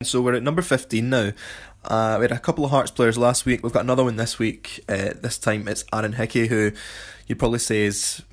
So we're at number 15 now. We had a couple of Hearts players last week. We've got another one this week. This time it's Aaron Hickey, who you'd probably say is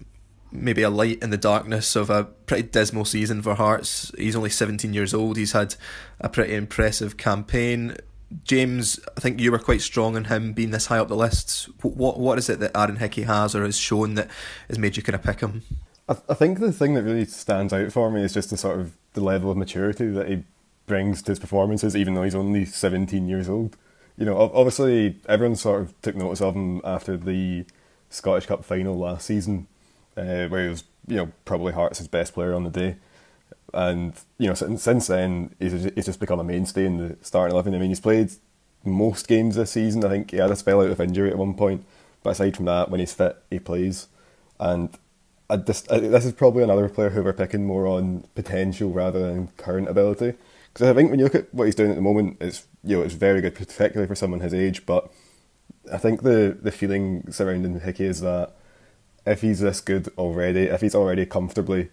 maybe a light in the darkness of a pretty dismal season for Hearts. He's only 17 years old. He's had a pretty impressive campaign. James, I think you were quite strong on him being this high up the list. What is it that Aaron Hickey has or has shown that has made you kind of pick him? I think the thing that really stands out for me is just the level of maturity that he brings to his performances, even though he's only 17 years old. You know, obviously everyone sort of took notice of him after the Scottish Cup final last season, where he was, probably Hearts' best player on the day. And, since then, he's just become a mainstay in the starting 11. I mean, he's played most games this season. I think he had a spell out of injury at one point. But aside from that, when he's fit, he plays. And this is probably another player who we're picking more on potential rather than current ability. Because I think when you look at what he's doing at the moment, it's very good, particularly for someone his age. But I think the feeling surrounding Hickey is that if he's this good already, if he's already comfortably,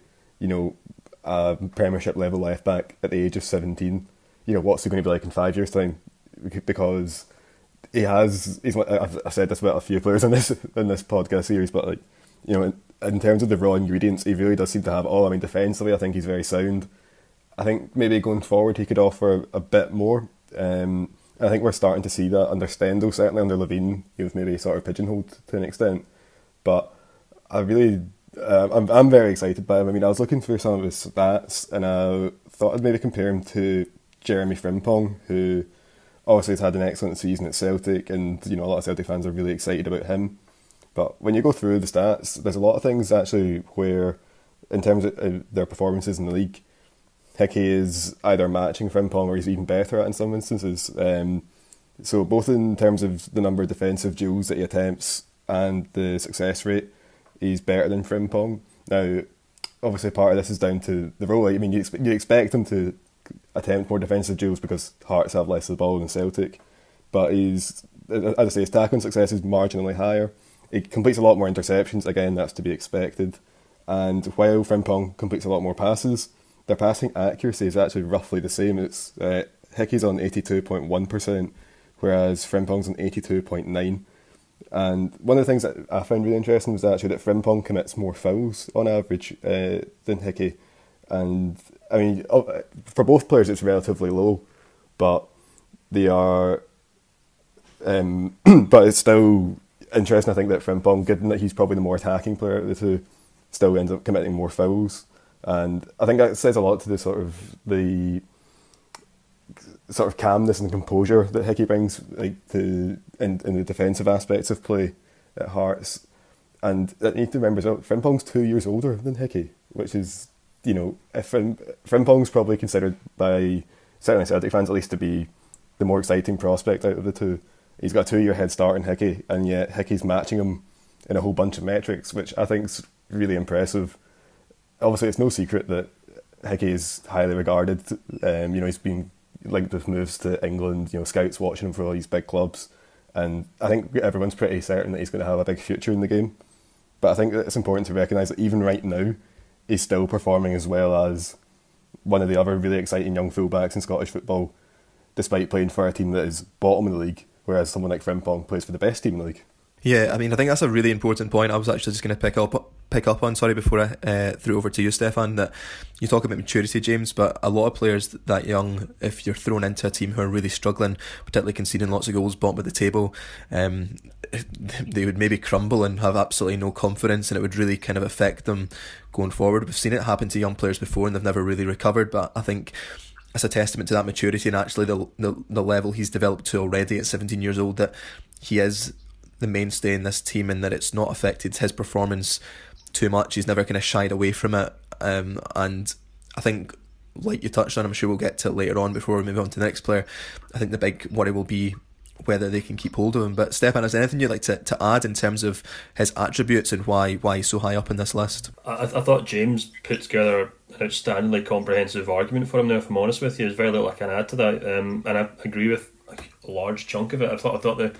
a Premiership level left back at the age of 17, what's he going to be like in 5 years' time? Because I've said this about a few players in this podcast series, but in terms of the raw ingredients, he really does seem to have it all. I mean, defensively, I think he's very sound. I think maybe going forward he could offer a bit more. I think we're starting to see that under Stendhal, certainly under Levine. He was maybe sort of pigeonholed to an extent. But I really, I'm very excited by him. I mean, I was looking through some of his stats and I thought I'd maybe compare him to Jeremy Frimpong, who obviously has had an excellent season at Celtic, and a lot of Celtic fans are really excited about him. But when you go through the stats, there's a lot of things actually where, in terms of their performances in the league, Hickey is either matching Frimpong or he's even better at in some instances. So both in terms of the number of defensive duels that he attempts and the success rate, he's better than Frimpong. Now, obviously part of this is down to the role. I mean, you expect him to attempt more defensive duels because Hearts have less of the ball than Celtic. But as I say, his tackling success is marginally higher. He completes a lot more interceptions. Again, that's to be expected. And while Frimpong completes a lot more passes, their passing accuracy is actually roughly the same. It's Hickey's on 82.1%, whereas Frimpong's on 82.9%. And one of the things that I found really interesting was actually that Frimpong commits more fouls on average than Hickey. And I mean, for both players, it's relatively low, but they are. But it's still interesting, I think, that Frimpong, given that he's probably the more attacking player of the two, still ends up committing more fouls. And I think that says a lot to the sort of calmness and composure that Hickey brings, in the defensive aspects of play at Hearts. And I need to remember as well, Frimpong's 2 years older than Hickey, which is, if Frimpong's probably considered by certainly Celtic fans at least to be the more exciting prospect out of the two. He's got a 2 year head start in Hickey, and yet Hickey's matching him in a whole bunch of metrics, which I think is really impressive. Obviously, it's no secret that Hickey is highly regarded. He's been linked with moves to England. Scouts watching him for all these big clubs, and I think everyone's pretty certain that he's going to have a big future in the game. But I think that it's important to recognise that even right now, he's still performing as well as one of the other really exciting young fullbacks in Scottish football, despite playing for a team that is bottom of the league, whereas someone like Frimpong plays for the best team in the league. Yeah, I mean, I think that's a really important point. I was actually just going to pick up on, before I threw over to you, Stefan, that you talk about maturity, James, but a lot of players that young, if you're thrown into a team who are really struggling, particularly conceding lots of goals, bottom of the table, they would maybe crumble and have absolutely no confidence, and it would really kind of affect them going forward. We've seen it happen to young players before and they've never really recovered, but I think it's a testament to that maturity and actually the level he's developed to already at 17 years old, that he is the mainstay in this team and that it's not affected his performance too much. He's never kind of shied away from it, and I think, like you touched on, I'm sure we'll get to it later on before we move on to the next player, I think the big worry will be whether they can keep hold of him. But Stefan, is there anything you'd like to add in terms of his attributes and why he's so high up in this list? I thought James put together an outstandingly comprehensive argument for him now, if I'm honest with you. There's very little I can add to that, and I agree with a large chunk of it. I thought the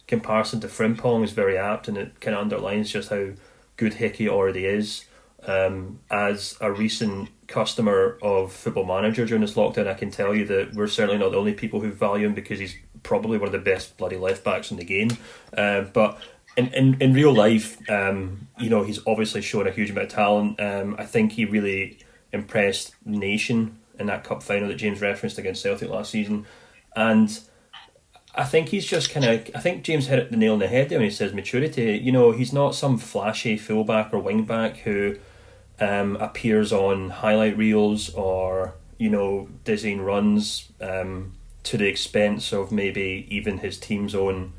comparison to Frimpong is very apt, and it kind of underlines just how good Hickey already is. As a recent customer of Football Manager during this lockdown, I can tell you that we're certainly not the only people who value him, because he's probably one of the best bloody left backs in the game. But in real life, he's obviously shown a huge amount of talent. I think he really impressed Nation in that cup final that James referenced against Celtic last season, and I think he's just I think James hit the nail on the head there when he says maturity. He's not some flashy fullback or wing back who appears on highlight reels or dizzying runs to the expense of maybe even his team's own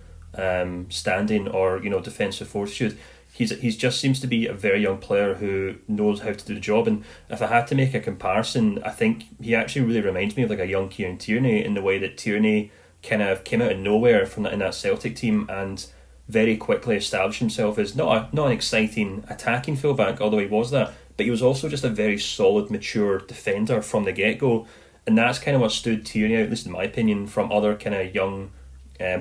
standing or defensive fortitude. He's just seems to be a very young player who knows how to do the job. And if I had to make a comparison, I think he actually really reminds me of like a young Kieran Tierney, in the way that Tierney kind of came out of nowhere in that Celtic team and very quickly established himself as not an exciting attacking fullback, although he was that, but he was also just a very solid, mature defender from the get-go. And that's kind of what stood Tierney out, at least in my opinion, from other kind of young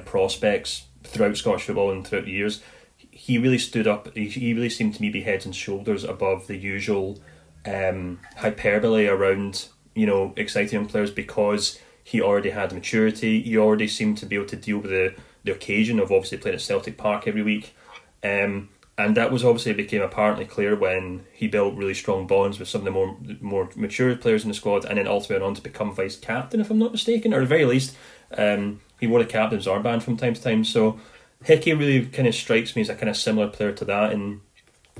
prospects throughout Scottish football and throughout the years. He really stood up. He really seemed to me be heads and shoulders above the usual hyperbole around exciting young players, because he already had maturity. He already seemed to be able to deal with the occasion of obviously playing at Celtic Park every week, and that was obviously became apparently clear when he built really strong bonds with some of the more mature players in the squad, and then ultimately went on to become vice captain, if I'm not mistaken, or at the very least he wore the captain's armband from time to time. So Hickey really kind of strikes me as a kind of similar player to that, and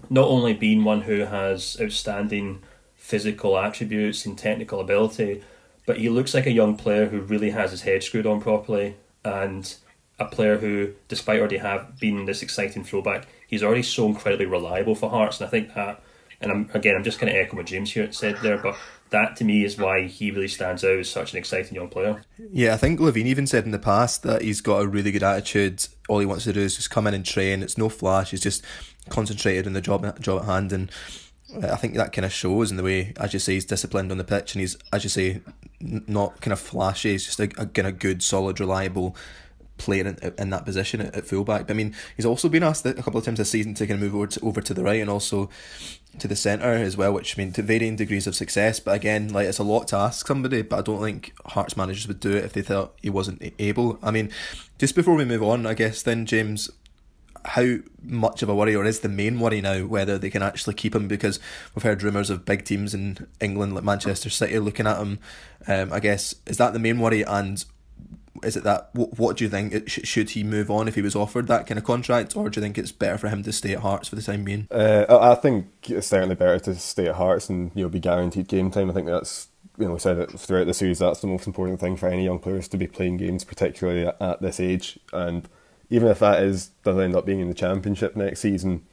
not only being one who has outstanding physical attributes and technical ability, but he looks like a young player who really has his head screwed on properly, and a player who, despite already been this exciting throwback, he's already so incredibly reliable for Hearts. And I think that, and I'm just kind of echoing what James here said there, but that to me is why he really stands out as such an exciting young player. Yeah, I think Levine even said in the past that he's got a really good attitude. All he wants to do is just come in and train. It's no flash. He's just concentrated on the job at hand, and I think that kind of shows in the way, as you say, he's disciplined on the pitch, and he's, as you say, not kind of flashy. He's just a kind of good, solid, reliable player in that position at fullback. But I mean, he's also been asked a couple of times this season to kind of move over to the right and also to the centre as well, which, I mean, to varying degrees of success. But again, like, it's a lot to ask somebody, but I don't think Hearts managers would do it if they thought he wasn't able. I mean, just before we move on, I guess then, James, how much of a worry, or is the main worry now, whether they can actually keep him? Because we've heard rumours of big teams in England like Manchester City looking at him. I guess, is that the main worry? And is it that, what do you think, should he move on if he was offered that kind of contract, or do you think it's better for him to stay at Hearts for the time being? I think it's certainly better to stay at Hearts and be guaranteed game time. I think that's, we said it throughout the series, that's the most important thing for any young players, to be playing games, particularly at this age. And even if that does end up being in the Championship next season,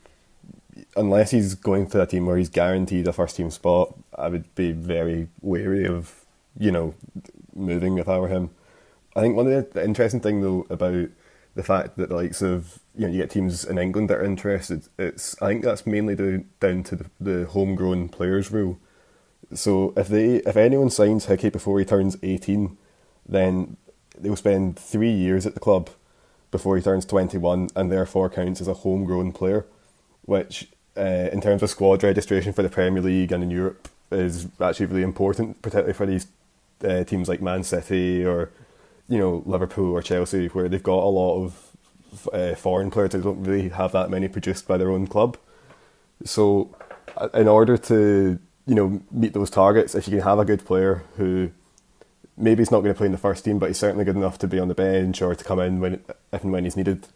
unless he's going to a team where he's guaranteed a first team spot, I would be very wary of moving if I were him. I think one of the interesting thing though about the fact that the likes of you get teams in England that are interested, I think that's mainly down to the homegrown players rule. So if anyone signs Hickey before he turns 18, then they'll spend 3 years at the club before he turns 21, and therefore counts as a homegrown player, which in terms of squad registration for the Premier League and in Europe is actually really important, particularly for these teams like Man City or Liverpool or Chelsea, where they've got a lot of foreign players that don't really have that many produced by their own club. So in order to meet those targets, if you can have a good player who maybe he's not going to play in the first team, but he's certainly good enough to be on the bench or to come in if and when he's needed,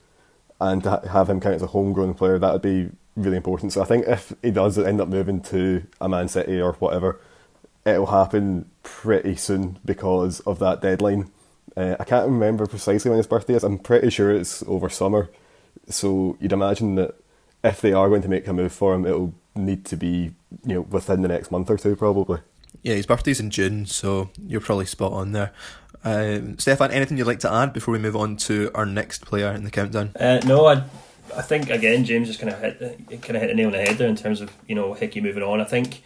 and to have him count as a homegrown player, that would be really important. So I think if he does end up moving to a Man City or whatever, it'll happen pretty soon because of that deadline. I can't remember precisely when his birthday is. I'm pretty sure it's over summer. So you'd imagine that if they are going to make a move for him, it'll need to be within the next month or two, probably. Yeah, his birthday's in June, so you're probably spot on there. Stefan, anything you'd like to add before we move on to our next player in the countdown? No, I think again James just kind of hit the nail on the head there in terms of Hickey moving on. I think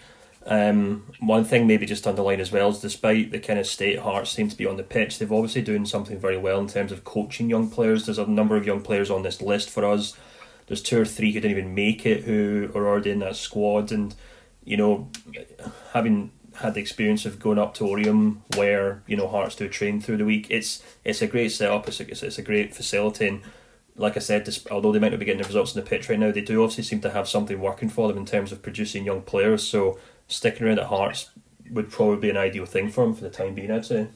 one thing maybe just to underline as well is, despite the kind of state Hearts seem to be on the pitch, they've obviously doing something very well in terms of coaching young players. There's a number of young players on this list for us. There's 2 or 3 who didn't even make it who are already in that squad, and you know, having had the experience of going up to Oriam, where Hearts do train through the week, it's a great setup. It's a great facility, and like I said, although they might not be getting the results in the pitch right now, they do obviously seem to have something working for them in terms of producing young players. So sticking around at Hearts would probably be an ideal thing for them for the time being, I'd say.